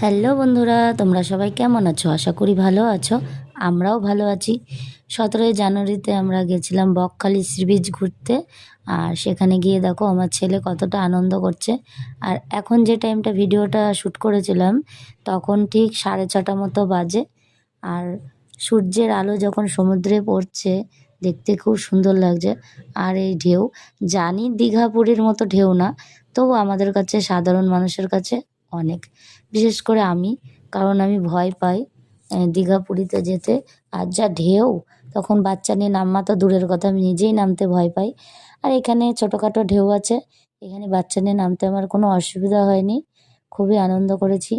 Hello বন্ধুরা, তোমরা সবাই কেমন আছো? আশা করি ভালো আছো। আমরাও ভালো আছি। ১৭ই জানুয়ারিতে আমরা গেছিলাম বকখালি সি বিচ ঘুরতে। আর সেখানে গিয়ে দেখো আমার ছেলে কতটা আনন্দ করছে। আর এখন যে টাইমটা ভিডিওটা শ্যুট করেছিলাম তখন ঠিক 6:30 মতো বাজে। আর সূর্যের আলো যখন সমুদ্রে পড়ছে দেখতে খুব সুন্দর লাগছে। আর এই ঢেউ, জানি দীঘা পুরীর মতো ঢেউ না, তবু আমাদের কাছে সাধারণ মানুষের কাছে অনেক। বিশেষ করে আমি, কারণ আমি ভয় পাই দীঘা পুরীতে যেতে। আর যা ঢেউ, তখন বাচ্চা নিয়ে নামা তো দূরের কথা, আমি নিজেই নামতে ভয় পাই। আর এখানে ছোটোখাটো ঢেউ আছে, এখানে বাচ্চা নিয়ে নামতে আমার কোনো অসুবিধা হয়নি, খুবই আনন্দ করেছি।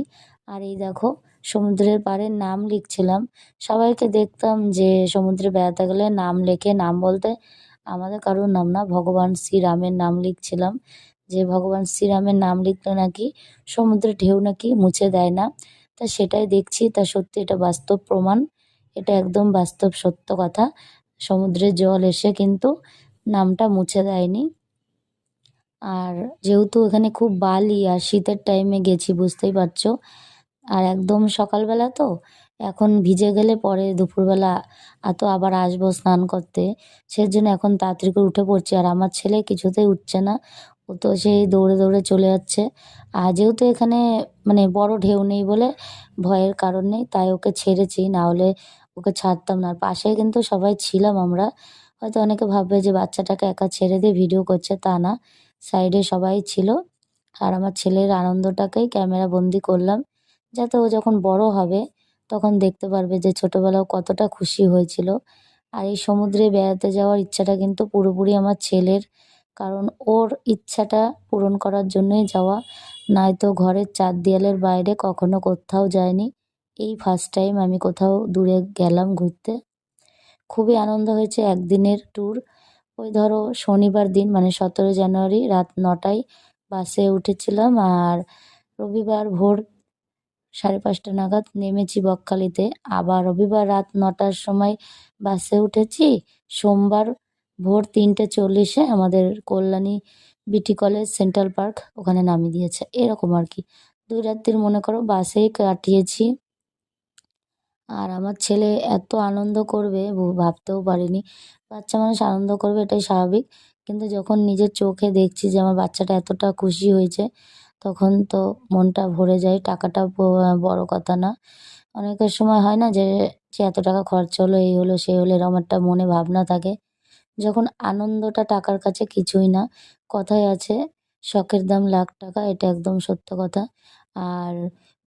আর এই দেখো, সমুদ্রের পাড়ে নাম লিখছিলাম। সবাইকে দেখতাম যে সমুদ্রে বেড়াতে গেলে নাম লেখে, নাম বলতে আমাদের কারোর নাম না, ভগবান শ্রীরামের নাম লিখছিলাম। যে ভগবান শ্রীরামের নাম লিখলে নাকি সমুদ্রের ঢেউ নাকি মুছে দেয় না। তা সেটাই দেখছি, তা সত্যি এটা বাস্তব প্রমাণ। এটা একদম বাস্তব সত্য কথা। সমুদ্রের জল এসে কিন্তু নামটা মুছে দেয়নি। আর যেহেতু এখানে খুব বালি আর শীতের টাইমে গেছি, বুঝতেই পারছো। আর একদম সকালবেলা তো, এখন ভিজে গেলে পরে দুপুরবেলা তো আবার আসবো স্নান করতে। সেজন্য এখন তাড়াতাড়ি করে উঠে পড়ছি। আর আমার ছেলে কিছুতেই উঠছে না, ও তো সেই দৌড়ে দৌড়ে চলে যাচ্ছে। আর যেহেতু এখানে মানে বড় ঢেউ নেই বলে ভয়ের কারণ নেই, তাই ওকে ছেড়েছি, না হলে ওকে ছাড়তাম না। আর পাশে কিন্তু সবাই ছিলাম আমরা। হয়তো অনেকে ভাববে যে বাচ্চাটাকে একা ছেড়ে দিয়ে ভিডিও করছে, তা না, সাইডে সবাই ছিল। আর আমার ছেলের আনন্দটাকেই ক্যামেরা বন্দি করলাম, যাতে ও যখন বড় হবে তখন দেখতে পারবে যে ছোটবেলায় ও কতটা খুশি হয়েছিল। আর এই সমুদ্রে বেড়াতে যাওয়ার ইচ্ছাটা কিন্তু পুরোপুরি আমার ছেলের, কারণ ওর ইচ্ছাটা পূরণ করার জন্যই যাওয়া। নয়তো ঘরের চার দেয়ালের বাইরে কখনো কোথাও যায়নি। এই ফার্স্ট টাইম আমি কোথাও দূরে গেলাম ঘুরতে। খুবই আনন্দ হয়েছে। একদিনের ট্যুর। ওই ধরো শনিবার দিন মানে ১৭ জানুয়ারি রাত ৯টায় বাসে উঠেছিলাম। আর রবিবার ভোর ৫:৩০ নাগাদ নেমেছি বকখালিতে। আবার রবিবার রাত ৯টার সময় বাসে উঠেছি। সোমবার ভোর ৩:৪০-এ আমাদের কল্যাণী বিটি কলেজ সেন্ট্রাল পার্ক ওখানে নামিয়ে দিয়েছে। এরকম আর কি। ২ রাত্রির মনে করো বাসেই কাটিয়েছি। আর আমার ছেলে এত আনন্দ করবে ভাবতেও পারিনি। বাচ্চা মানুষ আনন্দ করবে, এটাই স্বাভাবিক। কিন্তু যখন নিজের চোখে দেখছি যে আমার বাচ্চাটা এতটা খুশি হয়েছে, তখন তো মনটা ভরে যায়। টাকাটা বড় কথা না। অনেকের সময় হয় না যে যে এত টাকা খরচা হলো, এই হলো, সেই হলো, এরকম একটা মনে ভাবনা থাকে। যখন আনন্দটা টাকার কাছে কিছুই না। কথায় আছে, শখের দাম লাখ টাকা, এটা একদম সত্য কথা। আর